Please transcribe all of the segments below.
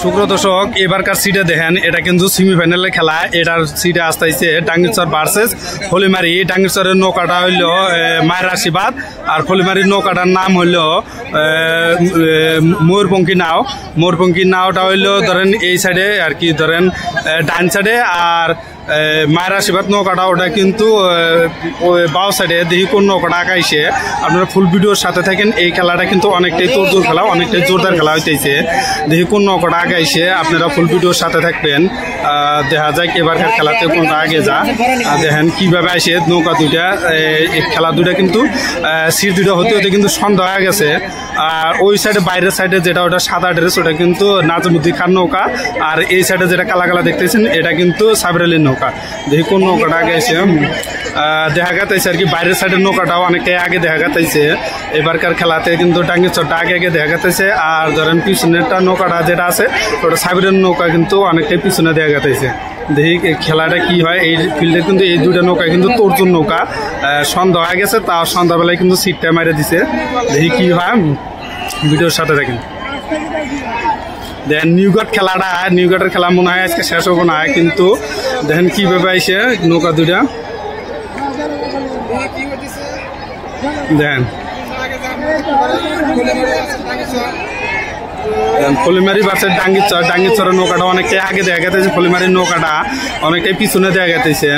সুপ্রিয় দর্শক এবারকার সিটে দেখেন এটা কিন্তু সেমিফাইনালের খেলা। এটার সিটে আসতেছে টাঙ্গিরচর ভার্সেস ফলিমারি। টাঙ্গিরচরের নৌকাটা হইল মায়ের আশীর্বাদ আর ফলিমারির নৌকাটার নাম হইল ময়ূরপঙ্খী নাও। ময়ূরপঙ্খী নাওটা হইল ধরেন এই সাইডে আর কি ধরেন ডান সাইডে, আর মায়ের আশীর্বাদ নৌকাটা ওটা কিন্তু বাও সাইডে। দেখি কোন নৌকাটা আঁকাইছে, আপনারা ফুল ভিডিওর সাথে থাকেন। এই খেলাটা কিন্তু অনেকটাই তোড়জোড় খেলা, অনেকটাই জোরদার খেলা হইতেছে। দেখি কোন নৌকাটা আগাইছে, আপনারা ফুল ভিডিওর সাথে থাকবেন। দেখা যায় এবারকার খেলাতে কোনটা আগে যা দেখেন কিভাবে আসে নৌকা দুইটা। খেলা দুইটা কিন্তু সিট দুইটা হতে হতে কিন্তু সন্ধ্যা হয়ে গেছে। আর ওই সাইডে বাইরের সাইডে যেটা ওটা সাদা ড্রেস ওটা কিন্তু নাজমুদ্দিন খান নৌকা, আর এই সাইডে যেটা কালা কালা দেখতেছেন এটা কিন্তু সাবির আলীর নৌকা। দেখি কোন নৌকাটা আগে এসে দেখা গেছে আর কি বাইরের সাইডের নৌকাটাও অনেকটাই আগে দেখা গেছে। এবারকার খেলাতে কিন্তু টাঙ্গিরচরটা আগে আগে দেখা গেছে, আর ধরেন পিছনেরটা নৌকাটা যেটা আছে ওটা সাবিরের নৌকা কিন্তু অনেকটাই পিছনে দেখা গেছে। দেখি খেলাটা কি হয়। এই ফিল্ডে কিন্তু এই দুইটা নৌকা কিন্তু তোরজোর নৌকা। সন্ধ্যা হয়ে গেছে, তা সন্ধ্যাবেলায় কিন্তু সিটটা মেরে দিছে। দেখি কি হয়, ভিডিওর সাথে দেখেন। দেখেন নিউঘাট খেলাটা, নিউঘাটের খেলা মনে হয় আজকে শেষ হবো না, কিন্তু দেখেন কিভাবে আইসে নৌকা দুইটা। দেখেন ফলিমারি বাসের টাঙ্গিরচর। টাঙ্গিরচরের নৌকাটা অনেকটাই আগে দেখা গেছে, ফলিমারির নৌকাটা অনেকটাই পিছনে দেখা গেছে।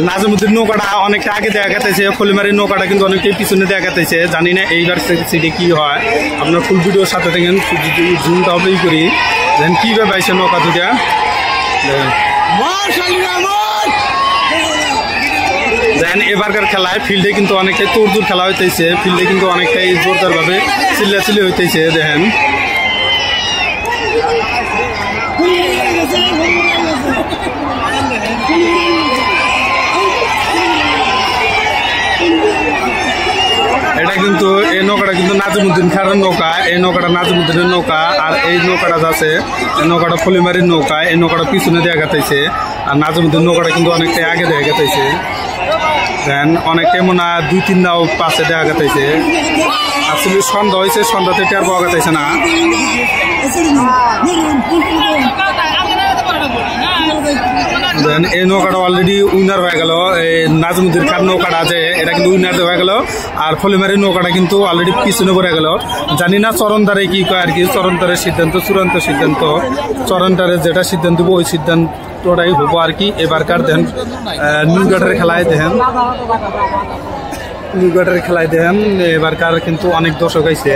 নাজমুদ্দিন নৌকাটা অনেকটা আগে দেখা গেছে, ফলিমারির নৌকাটা কিন্তু অনেকটাই পিছনে দেখা গেছে। জানি না এইবার সিটে কি হয়, আপনার ফুল ভিডিওর সাথে দেখেন। জুমটা হবেই করি দেখেন কিভাবে আইসে নৌকা দুটা। দেখেন এবারকার খেলায় ফিল্ডে কিন্তু অনেকটাই তোড়জোড় খেলা হইতেছে। ফিল্ডে কিন্তু অনেকটাই জোরদার ভাবে চিল্লাচিল্লি হইতেছে। দেখেন এটা কিন্তু এই নৌকাটা কিন্তু নাজিমুদ্দিন খানের নৌকা। এই নৌকাটা নাজিমুদ্দিনের নৌকা, আর এই নৌকাটা আছে এই নৌকাটা ফলিমারির নৌকা। এই নৌকাটা পিছনে দেখা গেছে, আর নাজিমুদ্দিন নৌকাটা কিন্তু অনেকটাই আগে দেখা গেছে। দেন অনেকটাই মনে হয় 2-3 নাও পাশে দেখা গেছে। আসলে সন্ধ্যা হয়েছে, সন্ধ্যাতে টের পাওয়া গেছে না। দেন এই নৌকাটা অলরেডি উইনার হয়ে গেল। এই নাজমুদ্দিন খান নৌকাটা আছে এটা কিন্তু উইনার হয়ে গেল, আর ফলিমারির নৌকাটা কিন্তু অলরেডি পিছনে পড়ে গেল। জানি না চরণদারে কি কয় আর কি। চরণদারের সিদ্ধান্ত চূড়ান্ত সিদ্ধান্ত, চরণদারের যেটা সিদ্ধান্ত ওই সিদ্ধান্তটাই হবো আর কি। এবারকার দেখেন নিউঘাটের খেলায় দেখেন, নিউঘাটের খেলায় দেখেন এবারকার কিন্তু অনেক দর্শক আইছে।